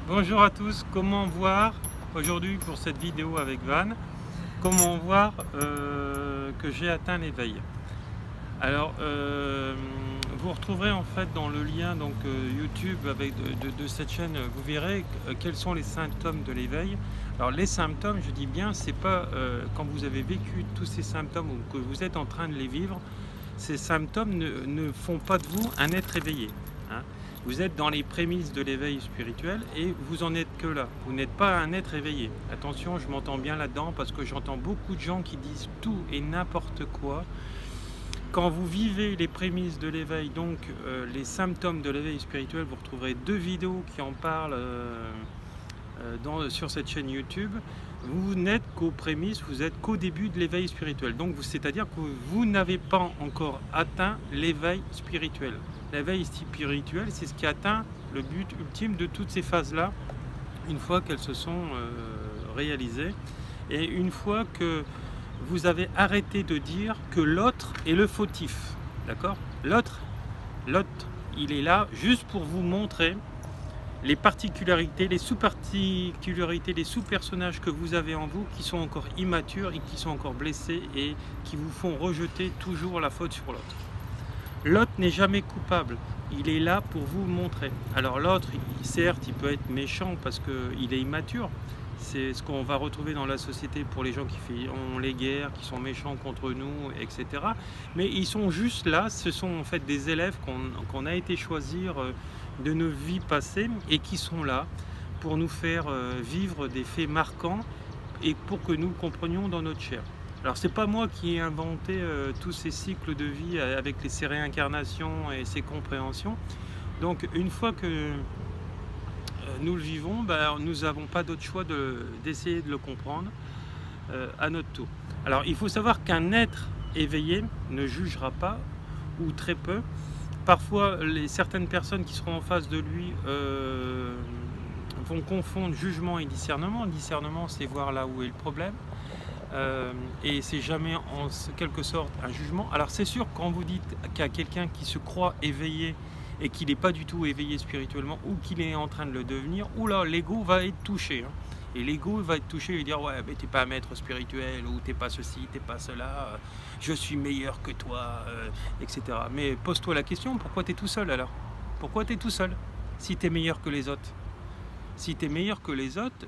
Bonjour à tous, comment voir aujourd'hui pour cette vidéo avec Van, comment voir que j'ai atteint l'éveil. Alors vous retrouverez en fait dans le lien donc YouTube avec de cette chaîne, vous verrez quels sont les symptômes de l'éveil. Alors les symptômes, je dis bien, c'est pas quand vous avez vécu tous ces symptômes ou que vous êtes en train de les vivre, ces symptômes ne font pas de vous un être éveillé, hein. Vous êtes dans les prémices de l'éveil spirituel et vous en êtes que là. Vous n'êtes pas un être éveillé. Attention, je m'entends bien là-dedans parce que j'entends beaucoup de gens qui disent tout et n'importe quoi. Quand vous vivez les prémices de l'éveil, donc les symptômes de l'éveil spirituel, vous retrouverez 2 vidéos qui en parlent sur cette chaîne YouTube. Vous n'êtes qu'aux prémices, vous êtes qu'au début de l'éveil spirituel. Donc c'est-à-dire que vous n'avez pas encore atteint l'éveil spirituel. L'éveil spirituel, c'est ce qui atteint le but ultime de toutes ces phases-là, une fois qu'elles se sont réalisées. Et une fois que vous avez arrêté de dire que l'autre est le fautif. D'accord ? L'autre, il est là juste pour vous montrer les particularités, les sous-particularités, les sous-personnages que vous avez en vous qui sont encore immatures et qui sont encore blessés et qui vous font rejeter toujours la faute sur l'autre. L'autre n'est jamais coupable, il est là pour vous montrer. Alors l'autre, certes, il peut être méchant parce qu'il est immature. C'est ce qu'on va retrouver dans la société pour les gens qui font les guerres, qui sont méchants contre nous, etc. Mais ils sont juste là, ce sont en fait des élèves qu'on a été choisir de nos vies passées et qui sont là pour nous faire vivre des faits marquants et pour que nous comprenions dans notre chair. Alors c'est pas moi qui ai inventé tous ces cycles de vie avec ces réincarnations et ces compréhensions. Donc une fois que nous le vivons, nous n'avons pas d'autre choix d'essayer de le comprendre à notre tour. Alors il faut savoir qu'un être éveillé ne jugera pas, ou très peu. Parfois certaines personnes qui seront en face de lui vont confondre jugement et discernement. Le discernement, c'est voir là où est le problème. Et c'est jamais en quelque sorte un jugement. Alors c'est sûr, quand vous dites qu'il y a quelqu'un qui se croit éveillé et qu'il n'est pas du tout éveillé spirituellement ou qu'il est en train de le devenir, oula, l'ego va être touché, hein. Et l'ego va être touché et lui dire ouais, mais t'es pas un maître spirituel, ou t'es pas ceci, t'es pas cela, je suis meilleur que toi, etc. Mais pose-toi la question, pourquoi t'es tout seul alors? Pourquoi t'es tout seul si t'es meilleur que les autres? Si tu es meilleur que les autres,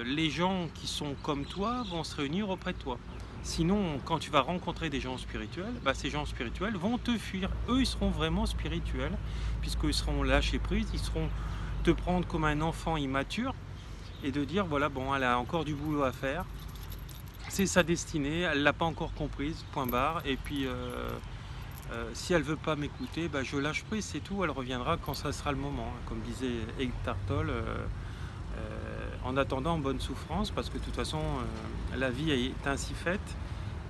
les gens qui sont comme toi vont se réunir auprès de toi. Sinon, quand tu vas rencontrer des gens spirituels, ces gens spirituels vont te fuir. Eux, ils seront vraiment spirituels, puisqu'ils seront lâchés prise, ils seront te prendre comme un enfant immature et de dire, voilà, bon, elle a encore du boulot à faire. C'est sa destinée, elle ne l'a pas encore comprise, point barre. Et puis, si elle ne veut pas m'écouter, je lâche prise, c'est tout, elle reviendra quand ça sera le moment. Comme disait Eckhart Tolle, en attendant, bonne souffrance, parce que de toute façon, la vie est ainsi faite.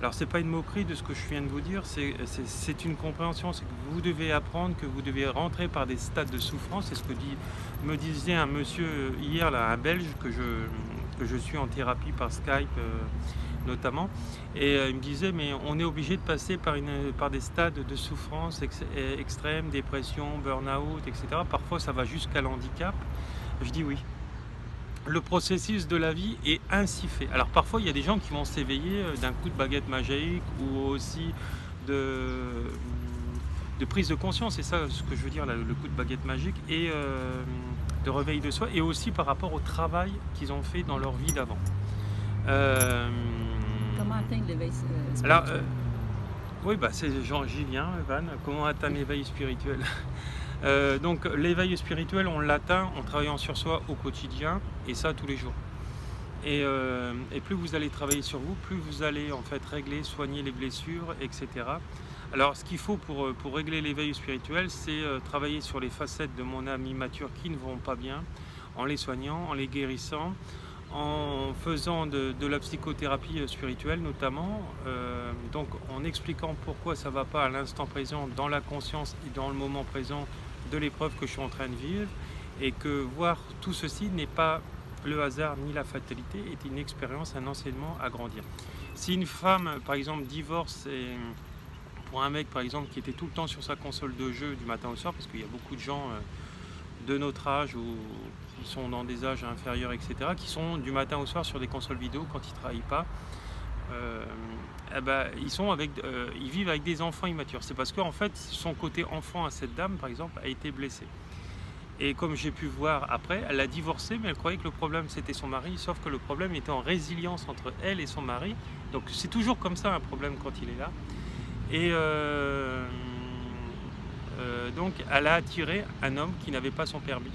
Alors c'est pas une moquerie de ce que je viens de vous dire, c'est une compréhension, c'est que vous devez apprendre, que vous devez rentrer par des stades de souffrance. C'est ce que me disait un monsieur hier, là, un Belge que je suis en thérapie par Skype notamment, et il me disait mais on est obligé de passer par des stades de souffrance extrême, dépression, burn-out, etc. Parfois ça va jusqu'à l'handicap. Je dis oui. Le processus de la vie est ainsi fait. Alors parfois il y a des gens qui vont s'éveiller d'un coup de baguette magique, ou aussi de prise de conscience, c'est ça ce que je veux dire, le coup de baguette magique, et de réveil de soi, et aussi par rapport au travail qu'ils ont fait dans leur vie d'avant. Comment atteindre l'éveil spirituel? Alors, oui, j'y viens, Van. Comment atteindre l'éveil spirituel? Donc l'éveil spirituel, on l'atteint en travaillant sur soi au quotidien, et ça tous les jours. Et plus vous allez travailler sur vous, plus vous allez en fait régler, soigner les blessures, etc. Alors ce qu'il faut pour régler l'éveil spirituel, c'est travailler sur les facettes de mon âme immature qui ne vont pas bien, en les soignant, en les guérissant, en faisant de la psychothérapie spirituelle notamment, donc en expliquant pourquoi ça ne va pas à l'instant présent, dans la conscience et dans le moment présent de l'épreuve que je suis en train de vivre, et que voir tout ceci n'est pas le hasard ni la fatalité, est une expérience, un enseignement à grandir. Si une femme par exemple divorce, et pour un mec par exemple qui était tout le temps sur sa console de jeu du matin au soir, parce qu'il y a beaucoup de gens de notre âge ou qui sont dans des âges inférieurs, etc., qui sont du matin au soir sur des consoles vidéo quand ils ne travaillent pas. Ils vivent avec des enfants immatures. C'est parce qu'en fait, son côté enfant à cette dame, par exemple, a été blessé. Et comme j'ai pu voir après, elle a divorcé, mais elle croyait que le problème c'était son mari, sauf que le problème était en résilience entre elle et son mari. Donc c'est toujours comme ça un problème quand il est là. Et donc elle a attiré un homme qui n'avait pas son permis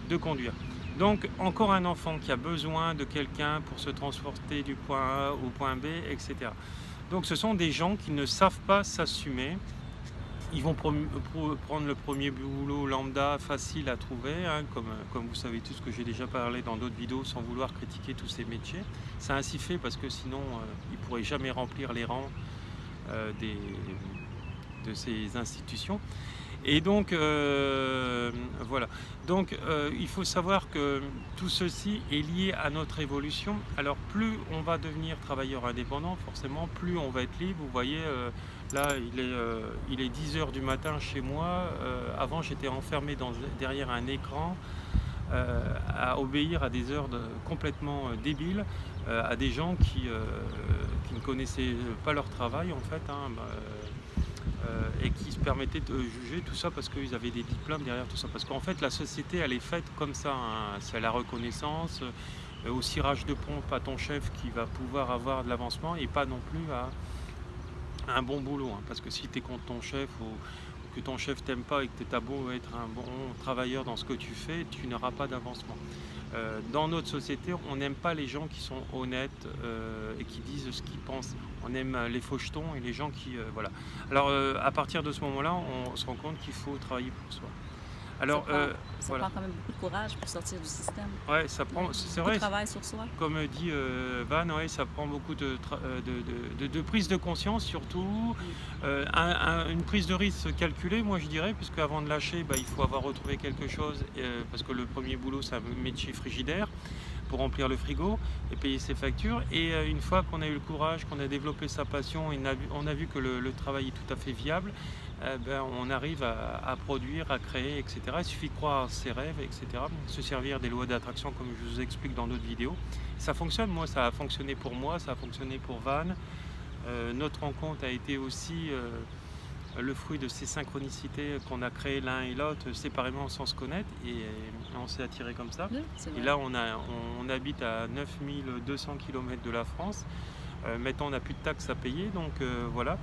de conduire. Donc encore un enfant qui a besoin de quelqu'un pour se transporter du point A au point B, etc. Donc ce sont des gens qui ne savent pas s'assumer. Ils vont prendre le premier boulot lambda facile à trouver, hein, comme vous savez tous que j'ai déjà parlé dans d'autres vidéos sans vouloir critiquer tous ces métiers. C'est ainsi fait parce que sinon ils ne pourraient jamais remplir les rangs de ces institutions. Et donc voilà. Donc il faut savoir que tout ceci est lié à notre évolution. Alors plus on va devenir travailleur indépendant, forcément plus on va être libre. Vous voyez, là il est 10h du matin chez moi. Avant j'étais enfermé derrière un écran à obéir à des heures complètement débiles, à des gens qui ne connaissaient pas leur travail en fait. Et qui se permettaient de juger tout ça parce qu'ils avaient des diplômes derrière tout ça. Parce qu'en fait, la société, elle est faite comme ça. Hein. C'est la reconnaissance, au cirage de pompe à ton chef qui va pouvoir avoir de l'avancement et pas non plus à un bon boulot. Hein. Parce que si tu es contre ton chef ou que ton chef t'aime pas et que tu as beau être un bon travailleur dans ce que tu fais, tu n'auras pas d'avancement. Dans notre société, on n'aime pas les gens qui sont honnêtes et qui disent ce qu'ils pensent. On aime les fauchetons et les gens qui... voilà. Alors, à partir de ce moment-là, on se rend compte qu'il faut travailler pour soi. Alors, ça prend quand même beaucoup de courage pour sortir du système. Ouais, ça prend... C'est Beaucoup vrai. de travail sur soi. Comme dit Van, ouais, ça prend beaucoup de prise de conscience, surtout. Une prise de risque calculée, moi je dirais, puisque avant de lâcher, il faut avoir retrouvé quelque chose, parce que le premier boulot, c'est un métier frigidaire, pour remplir le frigo et payer ses factures. Et une fois qu'on a eu le courage, qu'on a développé sa passion, et on a vu que le travail est tout à fait viable, on arrive à produire, à créer, etc. Il suffit de croire à ses rêves, etc. Se servir des lois d'attraction comme je vous explique dans d'autres vidéos. Ça fonctionne, moi ça a fonctionné pour moi, ça a fonctionné pour Van. Notre rencontre a été aussi le fruit de ces synchronicités qu'on a créées l'un et l'autre séparément sans se connaître et on s'est attirés comme ça. Oui, et là on habite à 9200 km de la France. Maintenant on n'a plus de taxes à payer, donc voilà.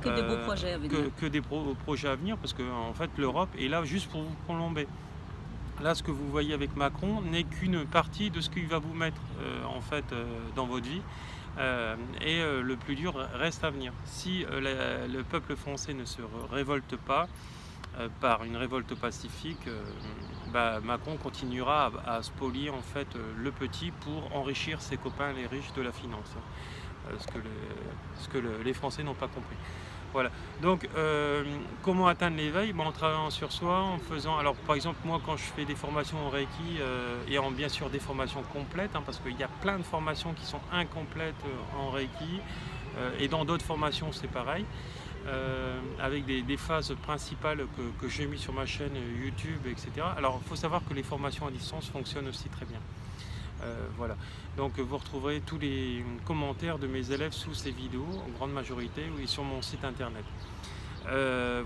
Que des beaux projets à venir. Que des projets à venir, parce que en fait l'Europe est là juste pour vous plomber. Là, ce que vous voyez avec Macron n'est qu'une partie de ce qu'il va vous mettre en fait dans votre vie. Le plus dur reste à venir. Si le peuple français ne se révolte pas par une révolte pacifique, Macron continuera à spolier en fait le petit pour enrichir ses copains les riches de la finance. Ce que les Français n'ont pas compris. Voilà. Donc, comment atteindre l'éveil? En travaillant sur soi, en faisant... Alors, par exemple, moi, quand je fais des formations en Reiki, et bien sûr des formations complètes, parce qu'il y a plein de formations qui sont incomplètes en Reiki, et dans d'autres formations, c'est pareil, avec des phases principales que j'ai mis sur ma chaîne YouTube, etc. Alors, il faut savoir que les formations à distance fonctionnent aussi très bien. Voilà. Donc vous retrouverez tous les commentaires de mes élèves sous ces vidéos, en grande majorité, et sur mon site internet.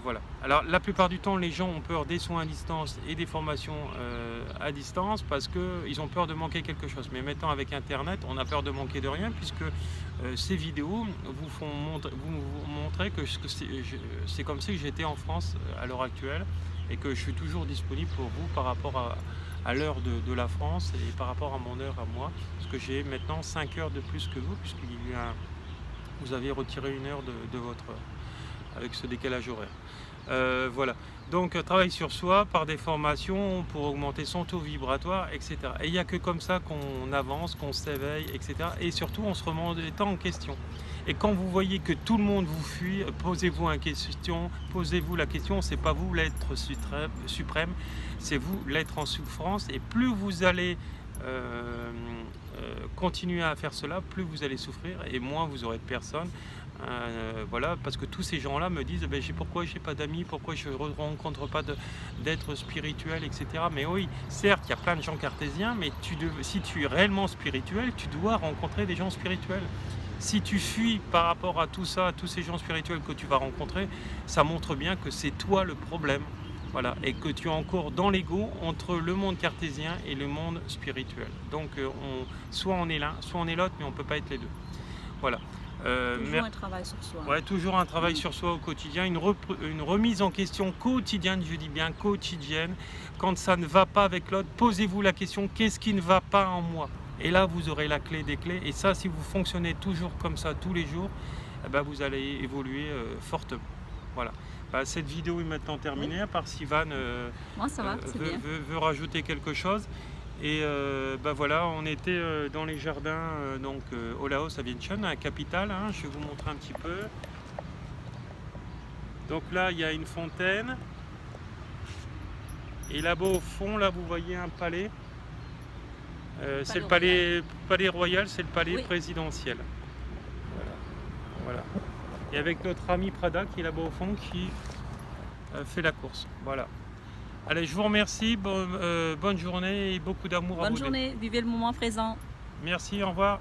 Voilà. Alors la plupart du temps, les gens ont peur des soins à distance et des formations à distance parce qu'ils ont peur de manquer quelque chose. Mais maintenant avec internet, on a peur de manquer de rien puisque ces vidéos vous montrer que c'est comme si j'étais en France à l'heure actuelle et que je suis toujours disponible pour vous par rapport à l'heure de la France et par rapport à mon heure à moi, parce que j'ai maintenant 5 heures de plus que vous, puisque vous avez retiré une heure de votre heure, avec ce décalage horaire. Voilà, donc travail sur soi par des formations pour augmenter son taux vibratoire, etc. Et il n'y a que comme ça qu'on avance, qu'on s'éveille, etc. Et surtout, on se remet en question. Et quand vous voyez que tout le monde vous fuit, posez-vous une question, posez-vous la question, c'est pas vous l'être suprême, c'est vous l'être en souffrance. Et plus vous allez continuer à faire cela, plus vous allez souffrir et moins vous aurez de personnes Voilà, parce que tous ces gens-là me disent ben, pourquoi j'ai pas d'amis, pourquoi je ne rencontre pas d'êtres spirituels, etc. Mais oui, certes, il y a plein de gens cartésiens, mais si tu es réellement spirituel, tu dois rencontrer des gens spirituels. Si tu fuis par rapport à tout ça, à tous ces gens spirituels que tu vas rencontrer, ça montre bien que c'est toi le problème. Voilà, et que tu es encore dans l'ego entre le monde cartésien et le monde spirituel. Donc soit on est l'un, soit on est l'autre, mais on ne peut pas être les deux. Voilà. Toujours un travail sur soi. Ouais, toujours un travail sur soi au quotidien, une remise en question quotidienne, je dis bien quotidienne. Quand ça ne va pas avec l'autre, posez-vous la question, qu'est-ce qui ne va pas en moi? Et là, vous aurez la clé des clés. Et ça, si vous fonctionnez toujours comme ça tous les jours, eh ben, vous allez évoluer fortement. Voilà. Cette vidéo est maintenant terminée, à part si Van Moi, ça va, veut rajouter quelque chose. Et voilà, on était dans les jardins au Laos à Vientiane, à la capitale. Hein, je vais vous montrer un petit peu. Donc là, il y a une fontaine. Et là-bas au fond, là, vous voyez un palais. C'est le palais royal, c'est le palais présidentiel. Voilà. Et avec notre ami Prada qui est là-bas au fond, qui fait la course. Voilà. Allez, je vous remercie, bonne journée et beaucoup d'amour à vous. Bonne journée, vivez le moment présent. Merci, au revoir.